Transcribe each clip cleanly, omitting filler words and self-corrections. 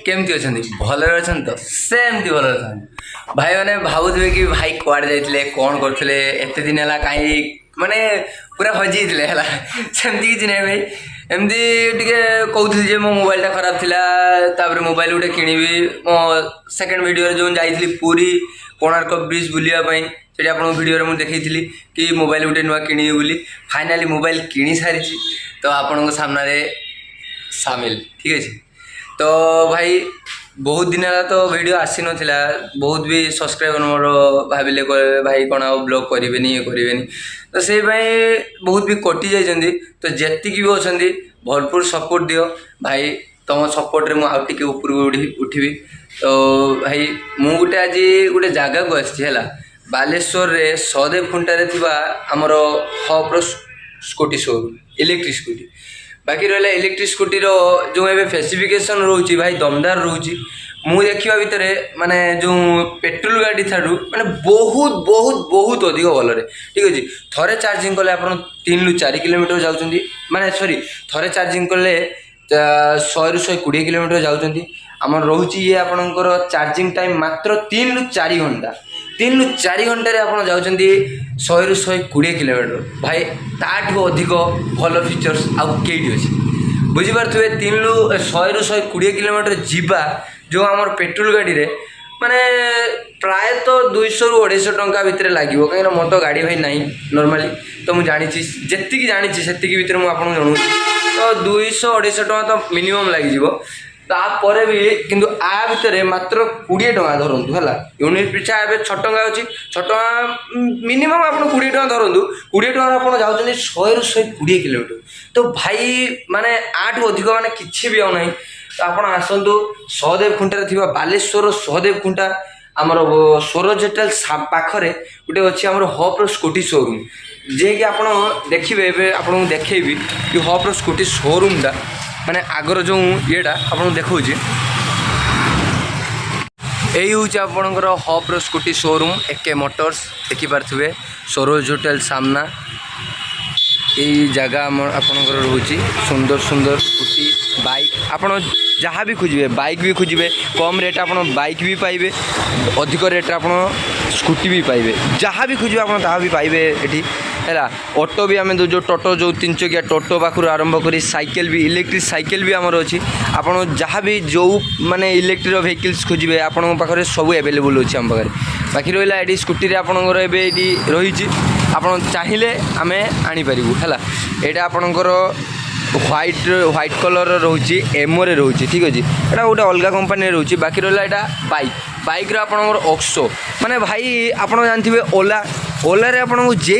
केमती अच्छा भल अच्छा तो सेमती भल अच्छा भाई मैंने भावुवे कि भाई कुआड़े जाते कौन करते एत दिन है कहीं माने पूरा हजी है सेमती किसी ना भाई एमती टे कहती मो मोबाइलटा खराब थी मोबाइल गोटे किणवी मो सेकेंड वीडियो जो जाइली पूरी कोणार्क ब्रिज बुलायापाई से आप वीडियो मुझे देखी कि मोबाइल गोटे नुआ किणवी बोली फाइनाली मोबाइल किणी सारी तो आपण सामने सामिल ठीक है। तो भाई बहुत दिन है तो वीडियो आसी नाला बहुत भी सब्सक्राइबर मोर भाविले भाई कौन आ ब्लॉग करेनि ये करेनि तो से बहुत भी कटि जाइए तो जेतिक भी अच्छा भरपूर सपोर्ट दियो भाई तुम सपोर्ट रे मुझे ऊपर उठिबी। तो भाई मु गोटे आज गोटे जगह को आसी बालेश्वर रे सहदेव खुंटारे थिबा हमर hopper scooty showroom electric scooty बाकी रहा इलेक्ट्रिक स्कूटी जो एवं स्पेसिफिकेशन रोचे भाई दमदार रोचे मु देखा भितर माने जो पेट्रोल गाड़ी ठारू माने बहुत बहुत बहुत अधिक भल ठीक अच्छे थरे चार्जिंग कले आप 3 ରୁ 4 किलोमीटर जाऊँगी माने सॉरी थरे चार्जिंग कले 100 ରୁ 120 किलोमीटर जाऊँगी आम रोचे ये आपंकर चार्जिंग टाइम मात्र 3 ରୁ 4 घंटा 3 ରୁ 4 घंटे आप जाऊँगी 100 ରୁ 120 किलोमीटर भाई ताठू अधिक भल फीचर्स आउ कई अच्छे बुझीपारे 3 ରୁ 100 ରୁ 120 किलोमीटर जीवा जो आम पेट्रोल गाड़ी रे माने प्रायतः 200 ରୁ 250 टंका भितर लगे कहीं मोर तो गाड़ी भाई नहीं नॉर्मली तो मुझे जानी जी जानी से भितर मुझे जनाऊँ तो 200-250 टंका तो मिनिमम लगे तापर भी किंतु आ भितर मात्र 20 टंका धरतु है यूनिट पिछा ए 6 टंका अच्छी 6 टंका मिनिमम आप 20 टंका धरतु 20 टंका आप जाऊँच 100 ରୁ 120 किलोमीटर तो भाई माने आठू अधिक माने किसी भी आना तो आप आसतु सहदेव खुंटार थी बालेश्वर सहदेव खुंटा आमर स्वराज होटेल पाखरे गोटे अच्छी आम हॉपर स्कूटी शोरूम जे कि आप देखिए आपको देखी कि हॉपर स्कूटी शोरूमटा माने आगर जो येटा आपको देखा यही हूँ आपणकर हॉपर स्कूटी शोरूम एके मोटर्स देखिपे स्वराज होटेल सामना यही जगह आपणकर रोचे सुंदर सुंदर स्कूटी बाइक आपड़ जहाँ भी खोजे बाइक भी खोजे कम रेट आप बाइक भी पाइबे अधिक रेट आप स्कूटी भी पाइबे जहाँ भी खोजे आप भी पाइबे ये है ऑटो भी आम जो टोटो जो 3 चकिया टोटो पाखु आरंभ कर साइकेल भी इलेक्ट्रिक साइकेल भी आमर अच्छी आपड़ जहाँ भी जो माने इलेक्ट्रिक व्हीकल्स खोजे आपण पाखे सब एवेलेबल अच्छे आम पाखे बाकी रहा ये स्कूटी आपंकर ये रही आप चाहिए आम आनीपर है यहाँ आपणकर व्हाइट कलर रोचे एमोरे रोचे ठीक अच्छे यहाँ गोटे अलग कंपानी रोचे बाकी रहा यहाँ बाइक आपणकर ऑक्सो माने भाई आप जानते ओला ओला रे आपको जे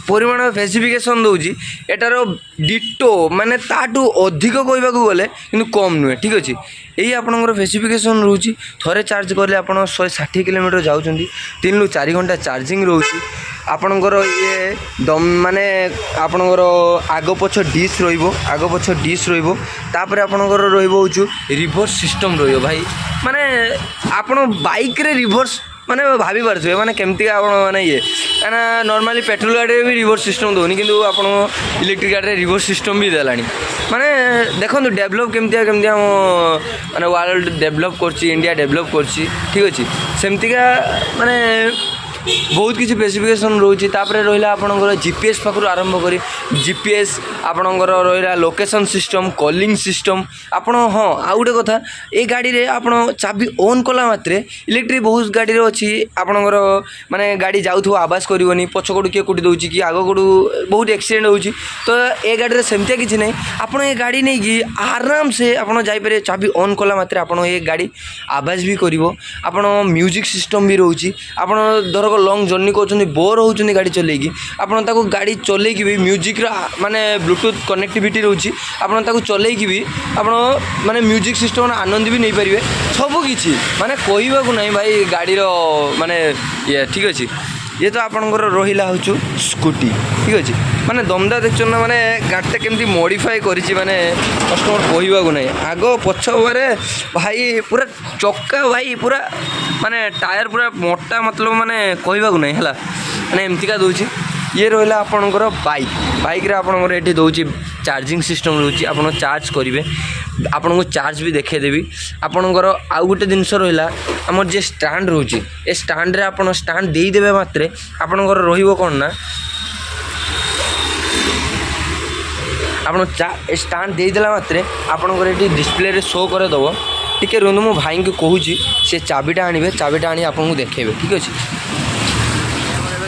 परिमाण स्पेसिफिकेशन दूसरी एटार डिटो माने ताठू अधिक कहवाक गले कि कम नुहे ठीक अच्छे यही आपंकर स्पेसिफिकेशन रोचे थरे चार्ज कले आप 160 किलोमीटर जाऊँगी 3 ରୁ 4 घंटा चार्जिंग रोचे आपणकर ये दम माने आपणकर आग पछ डिश आग पछ डिश तापर आपणकर रोच रिभर्स सिस्टम भाई माने आपण बाइक रे रिभर्स माने भाभी पारे माने केमती आप माने ये कहना नॉर्मली पेट्रोल गाड़ी भी रिभर्स सिस्टम दूनी कि इलेक्ट्रिक गाड़ी रिभर्स सिस्टम भी देलानी माने देखो डेभलप केमती आम माने वर्ल्ड डेभलप कर इंडिया डेभलप कर ठीक अच्छे सेमतिका माने बहुत किसी स्पेसिफिकेशन रोचे रहा आपंकर जीपीएस पाखु आरंभ कर जीपीएस आपंकर रहा लोकेशन सिस्टम कॉलिंग सिस्टम आपण हाँ आउ गोटे कथा ये गाड़ी रे आप चाबी ऑन कला मात्रे इलेक्ट्रिक बहुत गाड़ी अच्छी आपंकर माने गाड़ी जाऊँ आवाज करनी पछकड़ू किए कुटी दूसरी कि आग कड़ू बहुत एक्सीडेंट हो तो ये गाड़ी सेमती किसी ना आप गाड़ी नहीं कि आराम से आप जापर चाबी ऑन कला मात्रे आप ये गाड़ी आवाज भी कर म्यूजिक सिस्टम भी रोचे आप धर लंग जर्नी कर बोर होती गाड़ी चलेगी आपको गाड़ी चलेकी भी म्यूजिक माने ब्लूटूथ कनेक्टिविटी रोची आपको चलेकी भी आप माने म्यूजिक सिस्टम आनंद भी नहीं पारे सबकि माने कहवाक ना भाई गाड़ी माने ये ठीक अच्छे ये तो आपंकर रहा हूँ स्कूटी ठीक अच्छे माने दमदा देखो ना माने गाड़ीटा केमती मॉडिफाई करी माने कस्टमर कहवाक ना आग पछ भाई पूरा चक्का भाई पूरा माने टायर पूरा मोटा मतलब माने कहवाक ना है माने एमतीका दूसरी ये रहा आपणकर बाइक बाइक रे आपणकर ये दूसरी चार्जिंग सिस्टम रोचे आप चार्ज करेंगे आपन को चार्ज भी देखदेवी आपणकर आउ गोटे जिनस रहा आमर जे स्टाण्ड रोचे ए स्टाण्ड रे आपन स्टाण्ड देदेवे मात्रे आपणकर रहिबो कोन ना आपन स्टाण्ड देदेला मात्रे आपणकर ये डिस्प्ले रे शो करदेव टिके रुहतु मो भाई को कहूँ सी चाबीटा आने चाबीटा आनी आपको देखेबे ठीक अच्छे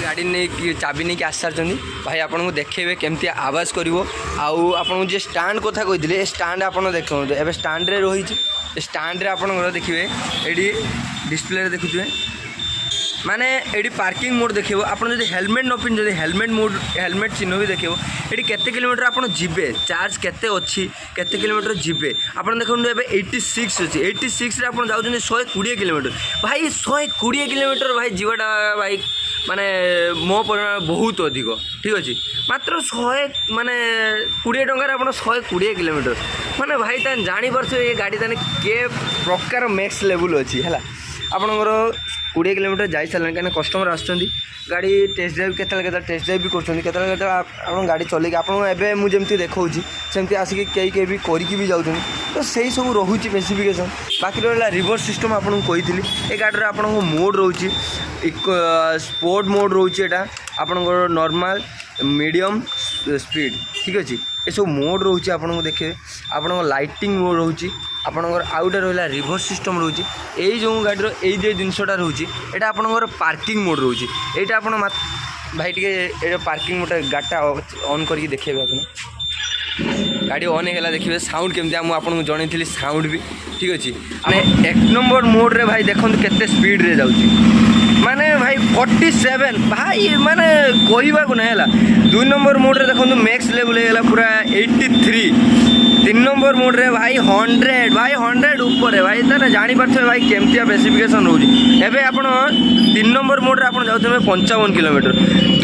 गाड़ी नहीं चाबी नहीं आसी सारी भाई आपको देखेबे केमती आवाज करिवो आउ आपन जे स्टाण्ड कथा कही स्टाण्ड आप देखो एवं स्टाण्ड रे रही स्टाण्ड रे आप देखिए ये डिस्प्ले देखुए माने ये पार्किंग मोड देखो आपन जो हेलमेट न पिंध हेलमेट मोड हेलमेट चिन्ह भी देखो ये केते किलोमीटर आपन जीवे चार्ज केते अच्छी केते किलोमीटर जीवे आपन देखो ए 86 अच्छी 86 रे आपन जाउछन 120 किलोमीटर भाई 120 किलोमीटर भाई जीवाटा भाई माने मो परिमाण बहुत अधिक ठीक अच्छे मात्र 100 माने 20 टंकार आपन 120 किलोमीटर माने भाई तान जानी परछो ये गाड़ी ताने के प्रकार मैक्स लेवल अच्छी है आपणकर 20 किलोमीटर जाई सारे कहीं कस्टमर आसुँच गाड़ी टेस्ट ड्राइव के टेस्ट ड्राइव भी कर गाड़ी चलेगी आपे मुझे देखा सेमती आसिक कई भी करके भी जाऊँ तो सही सब रोचे स्पेसिफिकेशन बाकी रहा रिवर्स सिस्टम आपको कही ये गाड़ी आप मोड रोचे स्पोर्ट मोड रोचे आपणकर नॉर्मल मीडियम स्पीड ठीक अच्छे ये सब मोड रोचे आपको देखिए आप लाइटिंग मोड रोचे आपणकर आउटा रहा रिवर्स सिस्टम रोचे यही जो गाड़ी ये जिनसटा रोचे यहाँ आपणकर पार्किंग मोड रोचे यहाँ आप भाई टे पार्किंग मोड गाड़ीटा ऑन करके देखेबे आप गाड़ी ऑन है देखिए साउंड केमती मुझे जनई साउंड भी ठीक अच्छे मैंने 1 नंबर मोड रे भाई देखो केते स्पीड रे जाउची माने भाई 47 भाई माने कहवाक ना है 2 नंबर मोड रे देखो मैक्स लेवल है पूरा 83 3 नंबर मोड रे भाई 100 भाई 100 ऊपर है भाई ताने जानी पारथे भाई केमतिया स्पेसिफिकेशन रोजी एबे आपण 3 नंबर मोड रे आपण जाउछन 55 किलोमीटर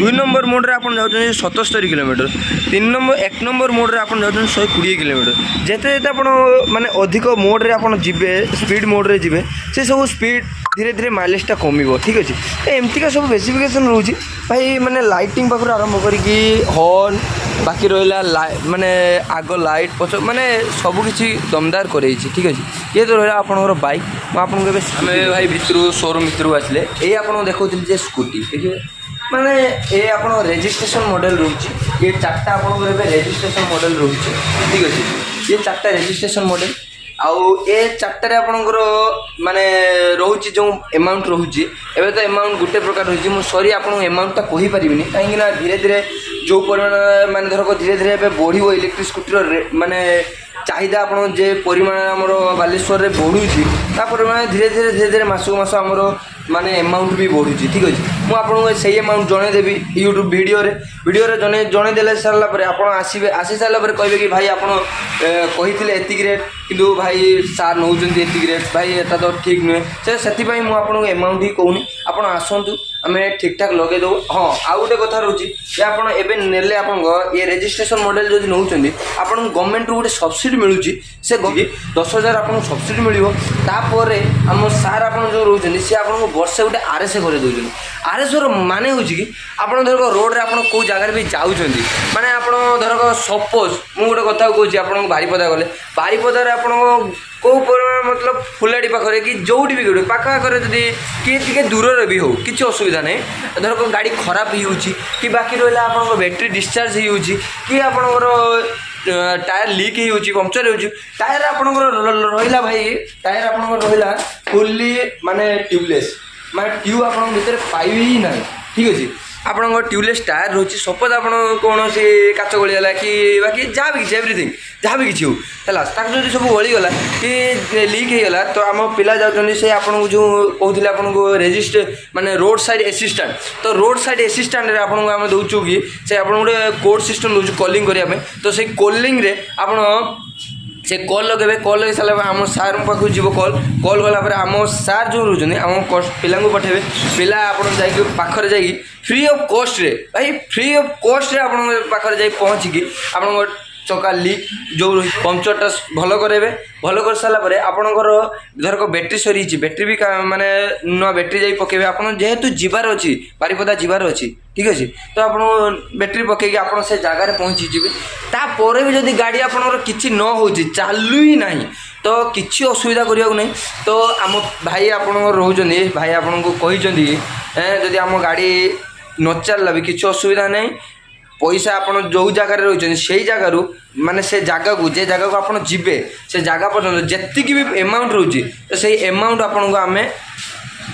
2 नंबर मोड रे आपण जाउछन 77 किलोमीटर 1 नंबर मोड रे आपण जाउछन 120 किलोमीटर जेते जेते आपण माने अधिक मोड रे आपण जिबे स्पीड मोड रे जिबे से सब स्पीड धीरे धीरे माइलेजटा कमिबो ठीक अच्छे एमतीका सब स्पेसिफिकेशन रोची भाई माने लाइटिंग पाखर आरंभ करके हॉर्न बाकी रहा माने आग लाइट पछ माने सबकि दमदार करे ठीक अच्छे ये तो रहा आपंकर बाइक मुझे आम भाई भितर शोरूम भितर आसले ये आपको देखा स्कूटी देखिए माने ये आप रेजिस्ट्रेशन मॉडल रोचे ये 4टा आप रेजिस्ट्रेशन मॉडल रोचे ठीक अच्छे ये 4टा रेजिस्ट्रेशन मॉडल आउ ए 4टारे आपणकर माने रोचे जो एमाउंट रोचे एवं तो एमाउंट गोटे प्रकार रोचे मुझे सॉरी आपको एमाउंटटा कही पारिनी कहीं धीरे धीरे जो परिमाण माने धरक धीरे धीरे बढ़ो इलेक्ट्रिक स्कूटर माने चाहिदा आपन जे परिमाण आमर बालेश्वर रे बढ़ुची ता परिमाण धीरे धीरे मासक मास आमर माने अमाउंट भी बढ़ुची ठीक अच्छे मुझे आपको सही अमाउंट जनईदेवी यूट्यूब वीडियो जनईदे सारापर आप आसी सारापर कहे कि भाई आप कही एतिक रेट किंतु भाई सार नौ एतिक रेट भाई एटा तो ठीक नुहे से मुझे अमाउंट ही कहूनी आप आसतु आम ठीक ठाक लगे दो हाँ आउ गोटे कथा रोचे आप नेले आप ये रेजिस्ट्रेशन मॉडल जो नौ आप गवर्नमेंट रू गोटे सब्सिडी मिलूँ से 10,000 आप सब्सिडी मिलतापर आम सार आप जो रोचे सी आप वर्षे गोटे आरएस कर दौरान आरएस मान हो कि आप धरक रोड आप कौ जगार भी जाऊँच माने आप धरक सपोज मुझे गोटे कथा कहूँ आप बारिपदा गले बारिपदार आप कौ परिमाण मतलब फुलाड़ी पाखे कि जोटी भी गोटे पाखे जदि किए दूर भी हो किसी असुविधा नहीं धरक गाड़ी खराब हो कि बाकी रहा आप बैटेरी डिस्चार्ज हो कि आपणकर टायर लीक हो पंक्चर हो टायर आपणकर रहा भाई टायर आपणकर रहा फुल्ली माने ट्यूबलेस माने ट्यूब आप भीतर पाइबे ही ना ठीक अच्छे आपन ट्यूबलेस टायर रोचे सपोज आप कौन काच गलीगला कि बाकी जहाँ भी किसी एवरीथिंग जहाँ भी किसी हो जो सब गलीगला कि लीक होगला तो आम पिला जाऊँच से आपको जो कहते आपको रेजिस्टर माने रोड साइड असिस्टेंट तो रोड साइड असिस्टेंट आपको आम दौचु कि से आप गोटे कोड सिस्टम दूसरी कॉलिंग करने तो से कॉलिंग रे आप से कॉल लगे कॉल लगे सारा आम सार पाखु जीव कॉल गलापर आम सार जो रोचे आम पिला पठेबे पिला आप पाखरे जाइए फ्री ऑफ कॉस्ट रे भाई फ्री ऑफ कॉस्ट रे आप पाखरे जाई पहुँचिकी आप चका लिक जो पंक्चरटा भल करेंगे भल कर सारापर आपणकर धरक बैटेरी सरी बैटेरी भी माने नुआ बैटेरी जाई पकेबे आपन जेहेतु जीवार अच्छी बारिपदा जीवार अच्छी ठीक अच्छे तो आप बैटेरी पकईकि आप से जगार पहुँची जी तापर भी जब गाड़ी आपंकर किसी न हो चालू ही ना तो किसी असुविधा करने को नहीं तो आम भाई आप रोचे भाई आपन को जदि आम गाड़ी न चलला भी किसी असुविधा नहीं पैसा आप जो जगार रोचे से जगार माने से जगह को जे जगह को आप जीवे से जगह पर्यटन जी भी एमाउंट रोचे तो से एमाउंट आपन को आम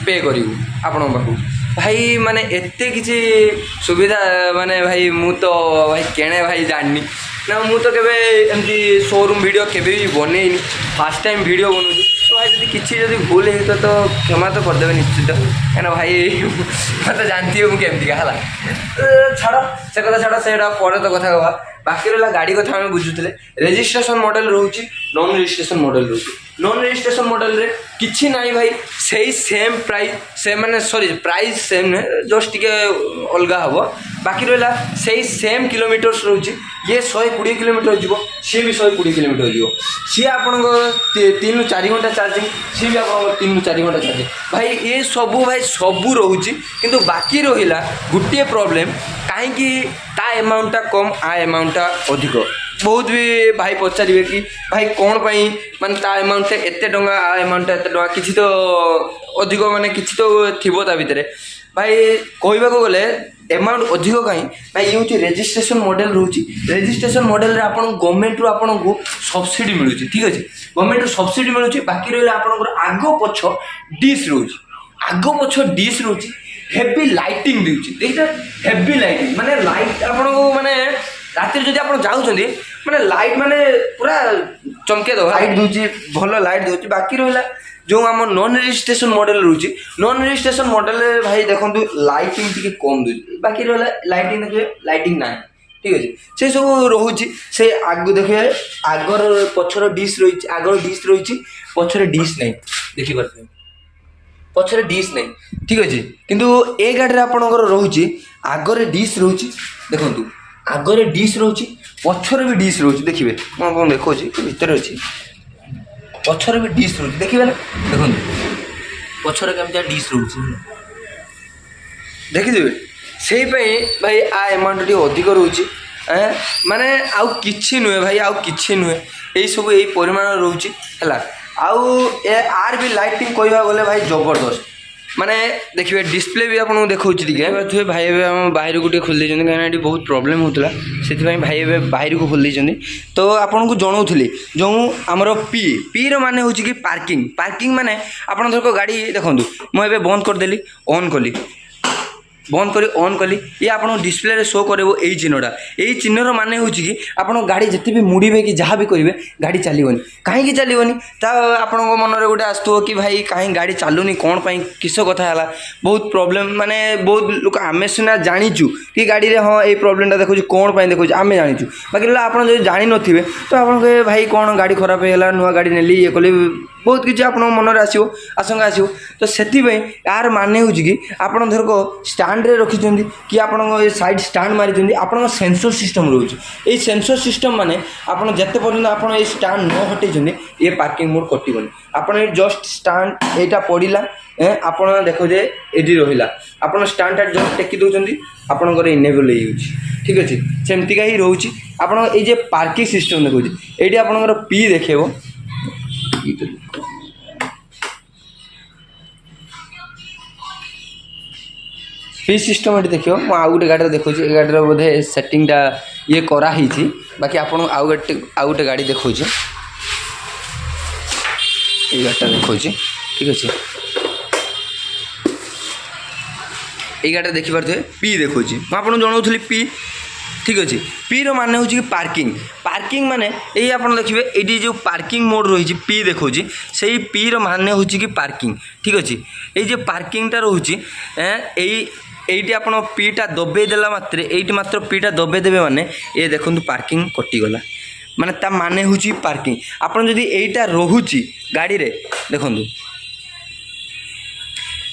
पे करूँ आपण पाखु भाई माने एते किसी सुविधा माने भाई मु तो भाई केणे भाई जाननी ना मु तो केबे एमती शोरूम वीडियो केबे भी बनेनी फास्ट टाइम वीडियो बनूँ तो भाई जब किसी जब भूल होता तो क्षमा तो करदेवे निश्चित क्या भाई मत जानती हो मुझे है छाड़ से कथा छाड़ से पर तो कथा कह बाकी रहा गाड़ी कथा आम बुझुले रेजिस्ट्रेशन मॉडल रोचे नॉन रेजिस्ट्रेशन मॉडल रोचे नॉन रेजिस्ट्रेशन मॉडल रे किछि नाई भाई सही सेम प्राइस से माने सॉरी प्राइस सेम नुहे जस्ट टिके अलग हम बाकी रहा सही सेम किलोमीटर्स रोचे ये 120 किलोमीटर जीव सी भी 120 किलोमीटर जीव सी आपण 3-4 घंटा चार्जिंग सी भी आप 3-4 घंटा चार्जिंग भाई ये सबू भाई सबू रोचे किंतु बाकी रहा गोटे प्रोब्लेम कहीं ता एमाउंटा कम आ एमाउंटा अधिक बहुत भी भाई पचारे कि भाई कौन पाई माने ता एमाउंट एते टंका आ एमाउंट एते टंका किछि तो अधिक माने किछि तो थिबो ता भितरे भाई कहबा को गले एमाउंट अधिक कहीं भाई ये हूँ रेजिस्ट्रेशन मॉडल रोचे रेजिस्ट्रेशन मॉडल रे आपन गवर्नमेंट रू आपन को सब्सिडी मिलूँ ठीक अच्छे गवर्नमेंट रू सब्सिडी मिलूँ बाकी रहा आपन आग पछ डिश रोचे आग पछ डिश रोचे हेवी लाइटिंग दूसरी देखिए हेवी लाइटिंग माने लाइट आपन को माने राति जब आप जाऊँच माने लाइट माने पूरा चमके दो लाइट दूसरी भल लाइट दूसरी बाकी रहा जो आम नॉन रेजिस्ट्रेशन मॉडल रोचे नॉन रेजिस्ट्रेशन मॉडल भाई देखो लाइटिंग टी कम दूसरी बाकी रहा लाइटिंग देखिए लाइटिंग ना ठीक अच्छे से सब रोचे से आग देखिए आगर पछर डिश रही आगर डिश रही पछर डिश नहीं देखिए पछरे डिश नहीं ठीक अच्छे किंतु ए गाड़ी आपंकर रोचे आगरे डिश रोचे देखो आगरे डिश रोचे पछरे भी डिश रोचे देखिए मुझे देखो भितर अच्छे पछरे भी डिश रोचे देखिए ना देखो पछरे केमती डिश रोचे देखिदेवे से भाई आ एमाउंट टी अधिक रोचे माने आउ किछि नुहे भाई आउ किछि नुहे यही सब यही परिमाण रोचे है आउ आर भी लाइटिंग कहवा गले भाई जबरदस्त माने देखिए डिस्प्ले भी आपको देखा थे भाई एवं बाहर को खोल देते कहीं बहुत प्रोब्लेम होता से भाई एवं बाहर को खोल देते तो आपन को जनाऊली जो आमर पी मान हूँ कि पार्किंग पार्किंग माने आप धरक गाड़ी देखूँ मुझे बंद करदेली ऑन कली बंद करी ऑन कली ये आप डिस्प्ले शो करे यही चिन्हटा यही चिन्हर माने हूँ कि आप गाड़ी जिते भी मुड़े कि जहाँ भी करेंगे गाड़ी चलनी कहीं चलनी आपण मन में गोटे आसो कि भाई कहीं गाड़ी चलुनी कौन पाई किस कथा है बहुत प्रोब्लेम माने बहुत लोग आम सीना जाचु कि गाड़ी में हाँ ये प्रोब्लेमटा देखो कौन पाई देखो आम जाचु बाकी आप जानी नथिबे तो आप भाई कौन गाड़ी खराब होगा नुआ गाड़ी नेली ये कली बहुत किसी आप मन में आसो आशंका आसो तो से यार माने हूँ कि आप धरक स्टाण्ड रे रखिंट कि आप साइड स्टाण्ड मारी आप सेंसर सिस्टम रोचे ये सेंसर सिस्टम माने आप जिते पर्यटन आप स्टाण्ड न हटे ये पार्किंग मोड कटन आप जस्ट स्टाण्ड यहाँ पड़ा आप देखो जे ये रहा आप स्टाण्डटा जस्ट टेकी दौरान आपंकर इनेबल हो ठीक अच्छे सेमतिका ही रोचे आप ये पार्किंग सिस्टम देखो ये आपंकर पी देखेब पी सिस्टम ये देखियो मु आउ गोटे गाड़ी देखो गाड़ी बोधे सेटिंगटा ये कराही बाकी आप आउ गोटे गाड़ी देखो ये गाड़ीटा देखो ठीक अच्छे ये गाड़ी देखिपे पी देखो मुझे जनाऊली पी ठीक अच्छे पी रो माने हूँ कि पार्किंग पार्किंग माने यही आप देखिए ये जो पार्किंग मोड रही पी देखो से पी रो माने हूँ कि पार्किंग ठीक अच्छे ये जो पार्किंगटा रोचे यही आप पीटा दबे देला मात्रे ये मात्र पीटा दबे देवे माने ये देखो पार्किंग कटिगला माने ता माने हूँ पार्किंग आपड़ जदि यहीटा रोचे गाड़ी रे देखो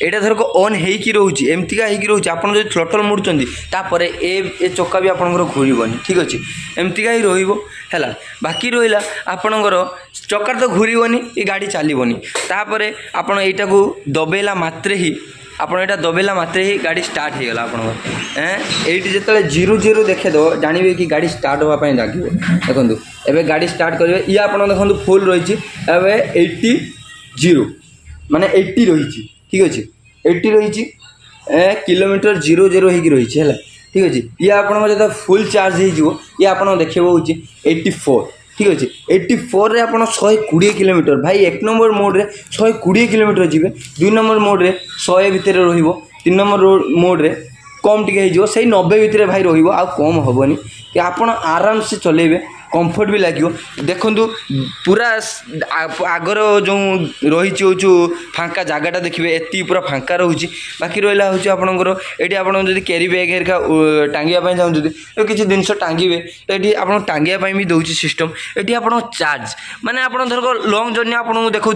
एटा धरक ऑन होगी रोचे एमतीका होगी रोचे आप थ्रोटल मुड़ुंट तापर ए चक्का भी आपंकर घूरबनी ठीक अच्छे एमतीका ही रहा बाकी रहा आपणकर चक्कर तो घूरबनी ये गाड़ी चलबनी तापर आपण यहाँ को दबेला मात्रे ही आपड़ यहाँ दबेला मात्रे ही गाड़ी स्टार्ट हो गला आपंकर ये जो जीरो जीरो देखेदेव जानवे कि गाड़ी स्टार्ट होगापी लगे देखो एवं गाड़ी स्टार्ट करेंगे ये आप देखो फुल रही 80 माने 80 रही ठीक अच्छे 80 रही किलोमीटर 00 हो रही है ठीक अच्छे ये आपको जो फुल चार्ज हो ये आप देखा हूँ 84 ठीक अच्छे 84 रे आप 120 किलोमीटर भाई एक नंबर मोड रे 120 किलोमीटर जी 2 नंबर मोड रे 100 भितर रीब 3 नंबर मोड रे कम टी हो 90 भितर भाई रही कम हेनी कि आप आराम से चलेबे कंफर्ट भी लगे देखु पूरा आगर जो रही फांका जगटा देखिए एति पूरा फांका रोचे बाकी रहा हूँ आपंकर ये आप कैरी बैग हेरिका टांगियापाई चाहते तो किसी जिन टांगे तो ये आप टांगियापाई भी दूसरी सिस्टम ये आप चार्ज माने आप धर लंग जर्नी आपको देखा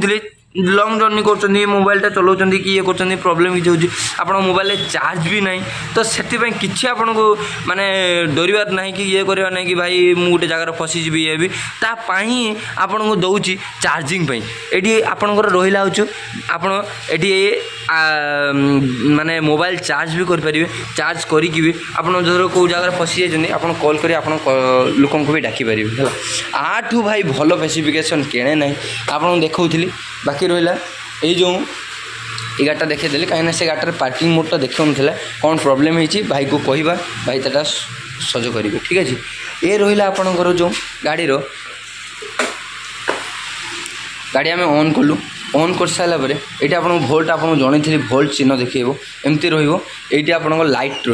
लंग जर्नी कर मोबाइलटा चलाउं कि ये कर प्रोब्लेम किसी आप मोबाइल चार्ज भी ना तो से किसी आपन को माने डरबार ना कि ये करवा ना कि भाई मुझे गोटे जगार फसीजी ये भी तापाई आपन को दौर चार्जिंग ये आपंकर रहा हूँ आपड़ी माने मोबाइल चार्ज भी करेंगे चार्ज करके भी आप कौ जगार फसी जाइए आप कॉल कर लोक भी डाकिपारे है आठू भाई भल स्पेसिफिकेशन केणे ना आपको देखी बाकी रहा ये जो ये गाड़ीटा देखीदेली कहीं से गाड़ीर पार्किंग मोडटा देखा कौन प्रोब्लेम होती भाई को कहवा भाई तेटा सज करेंगे ठीक अच्छे ये रहा आपंकर जो गाड़ीर गाड़ी आम ऑन कलु ऑन कर सारापर ये आप भोल्ट आपको जन भोल्ट चिन्ह देखो एमती रही आप लाइट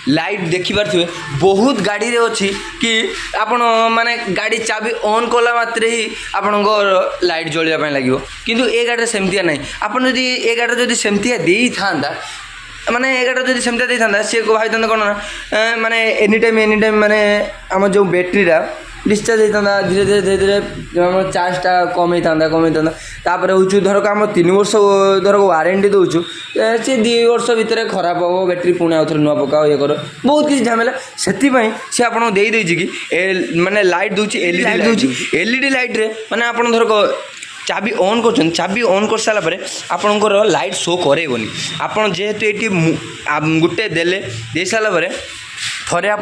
लाइट देखिपे बहुत गाड़ी रे अच्छी कि आपण माने गाड़ी चाबी ऑन कला मात्रे ही आपण लाइट जलिया लगे किंतु ए गाड़ी सेमतिया ना आपन जदि ए गाड़ी जदि सेमतिया दे था माने ए गाड़ी जदि सेमतिया दे था सी भाई कौन ना माने एनी टाइम माने आम जो बैटेरीटा डिस्चार्ज होता धीरे धीरे धीरे धीरे चार्जटा कम होता हूँ धरक आम 3 वर्ष धरक वारंटी दूचु सी 2 वर्ष भितर खराब हम बैटेरी पुणी आउ थे नुआ पकाओ ये कर बहुत किसी झमेला से सी आपको देदेजी कि माने लाइट दूसरी एलईडी दूसरी एलईडी लाइट रे माने आप धरक चाबी ऑन कर चाबी ऑन कर सारापर आपंकर लाइट शो करेबनी आप जेहेतु ये गोटे देले दे सारापर थरे आप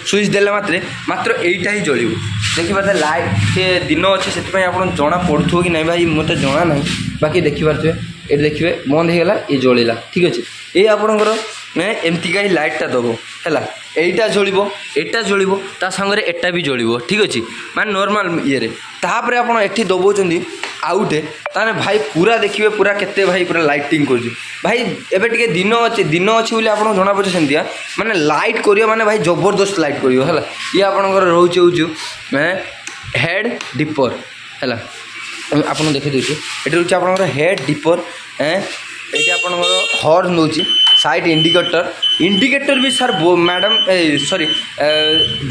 स्विच देला मात्र यहीटा ही जल्द देखिए लाइट से दिन अच्छे से आप जना पड़ो कि नहीं भाई मत जना ना बाकी देखिपे ये देखिए बंद होगा ये जलिला ठीक अच्छे ये आपंकर एमतीका ही लाइटा दब है यहीटा जल्द ता सागर एटा भी जल्द ठीक अच्छे माने नॉर्मल ये तापर आप दबाऊँ आउटे ताने भाई पूरा देखिए पूरा केते भाई पूरा लाइटिंग कर भाई एबे टिके दिन अच्छे बोली आपको जना पड़े सेमतिया माने लाइट करियो माने भाई जबरदस्त लाइट करियो है ये आपंकर रोचे हेड डिपर है आपको देखी दूसरी ये रोचे आप हेड डिपर ये आपंकर हॉर्न दूसरी साइड इंडिकेटर भी सर मैडम सॉरी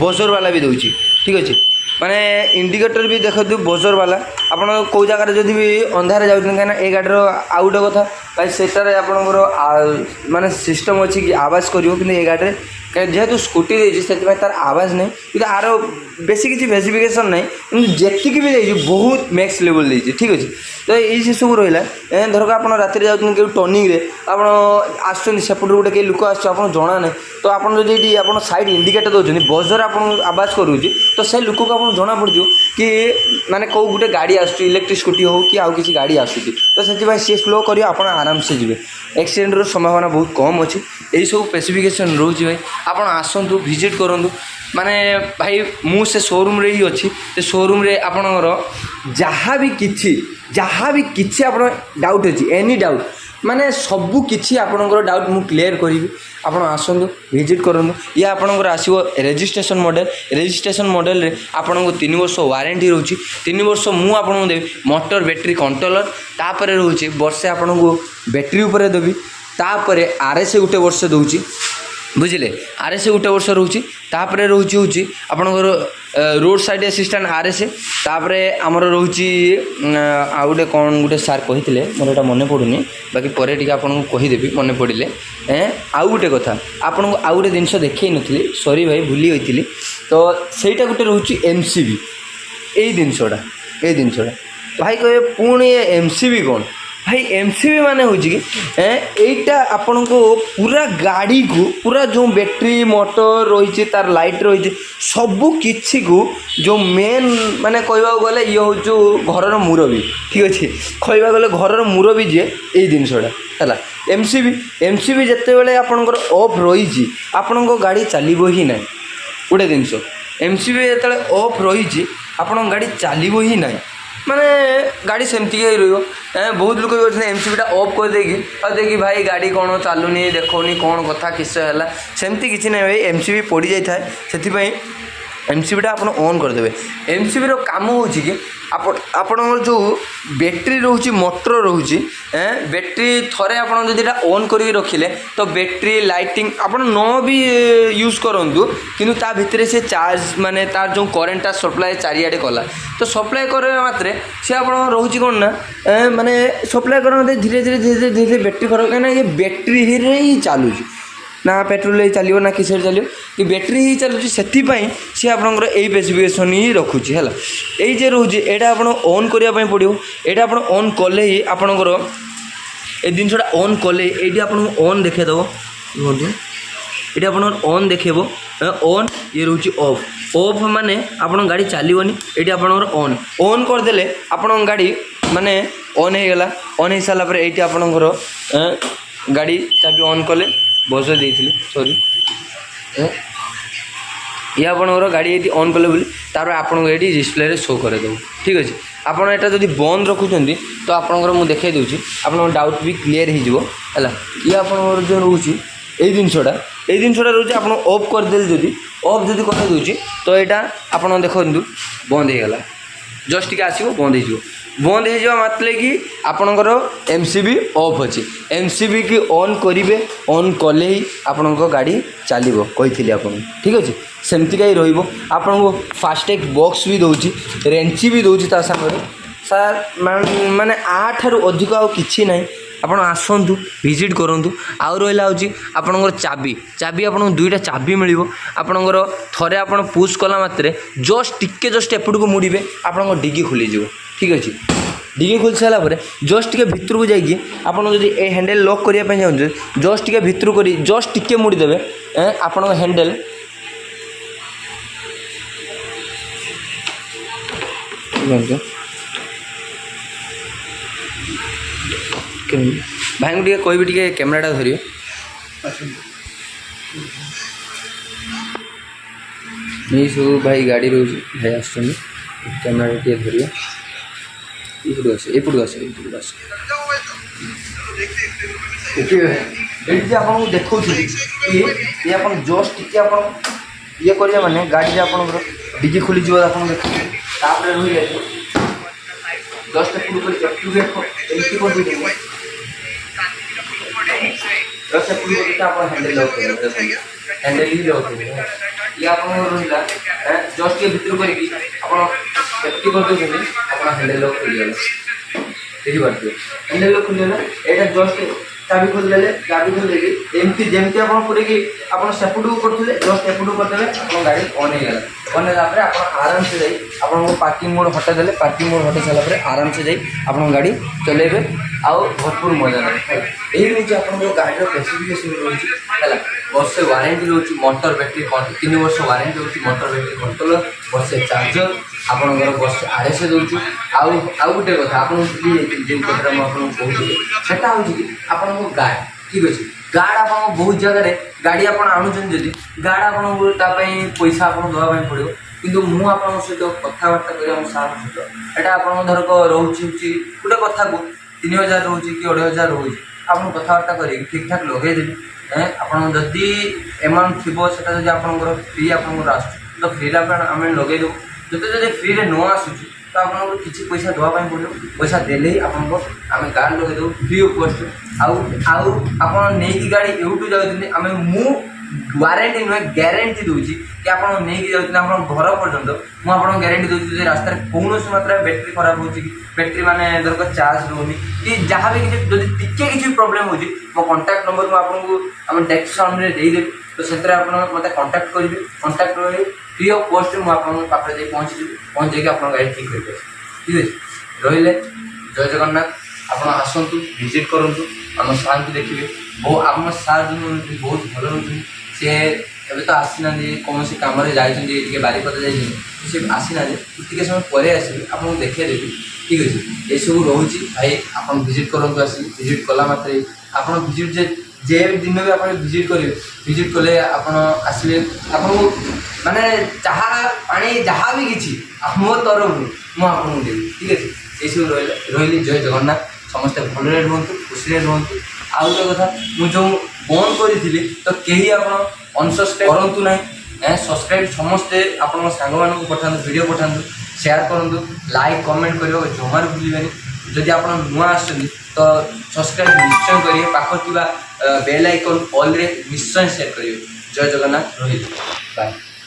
बजर वाला भी दूसरी ठीक अच्छे माने इंडिकेटर भी देखो बजर वाला आप कौ जगार जब भी अंधार जाऊँ कहीं ये गाड़ीर आउ गोटे कथा भाई सेटार आपंकर माने सिस्टम अच्छी कि आवाज करियो कि ये गाड़ी जेहेतु स्कूटी देती से तार आवाज नहीं कि आर बेसी किसी स्पेसिफिकेशन ना जी भी देखिए बहुत मैक्स लेवल देती ठीक अच्छे तो ये सब रहा धरक आप राति जाऊँ कि टर्निंग आप आसपट गोटे कई लोक आप जना ना तो आप साइड इंडिकेटर दौरान बजर आप आवाज करुच्ची तो से लोक को आप जना पड़ कि माने कौ गोटे गाड़ी आस इलेक्ट्रिक स्कूटी हो कि आउ किसी गाड़ी आसूँ तो से सी स्लो कर आराम से जी एक्सीडेंट संभावना बहुत कम अच्छी यही सब स्पेसिफिकेशन रोचे भाई आप आसतु विजिट करूँ माने भाई मु से शोरूम रे ही अच्छी से शोरूम रे आपणकर जहाँ भी किसी आप डाउट अच्छी एनी डाउट माने सबू किसी आपणकर डाउट मु क्लियर करी आप आसतु विजिट करूँ ये आपणकर आसो रेजिस्ट्रेशन मॉडल रे आपन को 3 वर्ष वारंटी रोचे 3 वर्ष मु आपन देवी मोटर बैटेरी कंट्रोलर तापर रोचे वर्षे आपन को बैटेरी ऊपर देवी तापर आरएस गोटे वर्ष दूची बुझिले आरएस गोटे वर्ष रोचे तापर रोचे हूँ आपणकर रोड साइड असिस्टेंट आरएस तापर आमर रोचे आ गोटे कौन गोटे सार कही मोर यहाँ मन पड़ूनी बाकी पर आपको कहीदेवी मन पड़े आउ गोटे कथा आपन आउ गोटे जिनस देखई नी सॉरी भाई भूली होती तो सहीटा गोटे रोचे एमसीबी यही जिनसटा भाई कहे पुणी एमसीबी कौन भाई एमसीबी माने हूँ कि एटा आपण को पूरा गाड़ी को पूरा जो बैटरी मोटर रही तार लाइट रही सबू किसी को जो मेन माने कहवा गले ये हूँ घर मुरबी ठीक अच्छे कहवा गले घर मुरबी जे यही जिनसटा है एमसीबी जिते बड़े आपणकर ऑफ रही आपण गाड़ी चलो ही ना गोटे जिनस एमसीबी जिते ऑफ रही आपण गाड़ी चलो ही ना माने गाड़ी सेमती बहुत लोग एमसीबीटा ऑफ कर देगी भाई गाड़ी कौन चलुनी देखनी कौन कथा किस है सेमती किसी ना भाई एमसीबी पड़ जाए से एमसीबीटा आप ऑन करदे एमसीबी काम हो कि आपण जो बैटेरी रोचे मोटर रोचे बैटेरी थरे आप ऑन करके रखिले तो बैटेरी लाइटिंग आप न भी यूज करूँ किंतु ता भितर से चार्ज माने तार जो करेन्टा सप्लाय चारियाडे कला तो सप्लाय करवा मात्रे सी आप रोचे कौन ना माने सप्लाय कर धीरे धीरे धीरे धीरे धीरे बैटेरी खराब कहीं ये बैटेरी ही चलुँ ना पेट्रोल चलो ना किसी चलो कि बैटेरी ही चलुची से सी आपंकर यही स्पेसिफिकेशन ही रखुची है यही जे रोचे यहाँ आप ऑन करने पड़ो यहाँ आप ऑन कले ही आपंकर ये जिनसा ऑन कले ये आप ऑन देखेदेव ये आप ऑन देखेब ऑन ये रोचे ऑफ ऑफ माने आप गाड़ी चलोनी ये आपंकर ऑन ऑन करदे आप गाड़ी माने ऑन हो गला ऑन हो सारापर ये आपंकर गाड़ी चाबी ऑन कले बस देती सॉरी ये आपंकर गाड़ी ये ऑन कले बोली तार आपको ये डिस्प्ले शो करदेव ठीक अच्छे आपड़ यहाँ जब बंद रखुच्च तो आपंकर मुझे देखा दूसरी आप डाउट भी क्लीयर हो ये आपंकर जो रोचे यही जिनसा रोचे आप ऑफ करदे जदि ऑफ जदि कर दूसरी तो यहाँ आप देखु बंद हो गला जस्ट टी आसो बंद हो मतलब कि आपणकर एमसीबी ऑफ अच्छी एमसीबी की ऑन करेंगे ऑन कले ही आपण गाड़ी चलो कही आपन ठीक अच्छे सेमती ही रहा फास्टैग बॉक्स भी दूसरी रेंची भी दूसरी सागर सार माने आठार अधिक आउ कि ना आपड़ आसतु विजिट करूँ आउ रहा हूँ आपणकर चाबी चाबी आपको दुईटा चाबी मिल आपणकर थरे आप पुश कला मात्रे जस्ट एपट को मुड़े आप डिगी खोलीज ठीक अच्छे डिगी खोल सारापर जस्ट टे भितर को जाकि आपड़ जब ये हैंडल लॉक करने चाहते जस्ट टे भितर कर जस्ट टे मुड़ीदेवे आपण हैंडल भाई को टे कह कैमेराटा धर नहीं सब भाई गाड़ी रोचे भाई आस कैमेरा टे धर एपटू आस आपको देखो ये आप जस्ट टी आप ये करेंगे माने गाड़ी आप डिगी खोली आप देखिए रही जस्ट हैंडल लॉक हैंडल ही लॉक ये आप रहा जस्ट ये भितर कर हैंडल लॉक खुलीगला देखिए हैंडल लॉक खुलीगला यहाँ जस्ट चाबी खोलदे चाबी खोल एमती जमी आप पूरे आप सेपटू करते जस्ट एपटू करदे आप गाड़ी ऑन हो गला ऑन होगा आप आराम से जाई आपको पार्किंग मोड हटादेले पार्किंग मोड हटा सारापर आराम से जाई आप गाड़ी चलेबे आउ भरपूर मजा ना यही रोचे आप गाड़ी स्पेसिफिकेशन रोचे वर्षे वारंटी रोचे मोटर बैटेरी 3 वर्ष वारंटी रोचे मोटर बैटेरी कंट्रोलर वर्षे चार्जर आपंकर वर्षे आरएस दूसरी आउ गोटे कथा आप जो कथा मुझे कहूँ हूँ आपको गार्ड ठीक अच्छे गार्ड आप बहुत जगह गाड़ी आप आणुचन जदि गार्ड आपको पैसा आपको देवाई पड़ो किंतु मुझे सहित कथबार्ता कर सार सहित यहाँ आप धरक रोचे गोटे कथा को 3000 रोचे कि 2500 रोचे आप कथबार्ता कर ठीक ठाक लगेदेवी आपदी एमाउंट थी से आपंकर फ्री आपंकर आस तो फ्री आम लगेदेव जो फ्री में न आसूँ तो आपको किसी पैसा देवाई पड़ो पैसा देले ही आपको आम गार्ड लगेदेव फ्री ऑफ कॉस्ट आउ आप नहीं गाड़ी यूट्यूब जाऊँ आम वारंटी नुहे ग्यारंटी दूची कि आप नहीं जाऊँ घर पर्यंत मुझे ग्यारंटी दूसरी रास्तार कौन मात्रा बैटेरी खराब हो बैटेरी माने धरक चार्ज रोनी कि जहाँ भी किसी टिके किसी प्रोब्लेम हो मो कंटाक्ट नंबर मुझे डेस्क्रिप्शन में देदेवी तो से मत कंटाक्ट करेंगे कंटाक्ट करेंगे फ्री ऑफ कॉस्ट मुझे पाखे पहुँच जाकि आप गाड़ी ठीक कर ठीक अच्छे रही जय जगन्नाथ आप आसतु विजिट करूँ आम सार को देखिए बहुत आम सार जो बहुत भल रोचे सी एवं तो आसीना कौन कम जाइए बारिपदा जाइए सी आसीना टे समय पर आसबे आपको देखदेवी ठीक अच्छे ये सब रोचे भाई आप विजिट करूँ आस विजिट कला मात्रे आप विजिट जे दिन भी आप विजिट करेंगे विजिट कले आप आसवे आपको माने चाह पानी जहाँ भी किसी मो तरफ मुझे देवी ठीक अच्छे ये सब रही जय जगन्नाथ समस्ते भलरे रुहतु खुशी रुहतु आउ गोटे कथा मुझे बंद करी तो कहीं आप अनसब्सक्राइब करूँ ना सब्सक्राइब समस्ते आप सांग मान पठा वीडियो पठा शेयर करूँ लाइक कमेंट करने जमार भूलें जदि आप नुआ तो सब्सक्राइब निश्चय करेंगे पाख बेल आइकन ऑल रे निश्चय शेयर करेंगे जय जगन्नाथ रही बाय।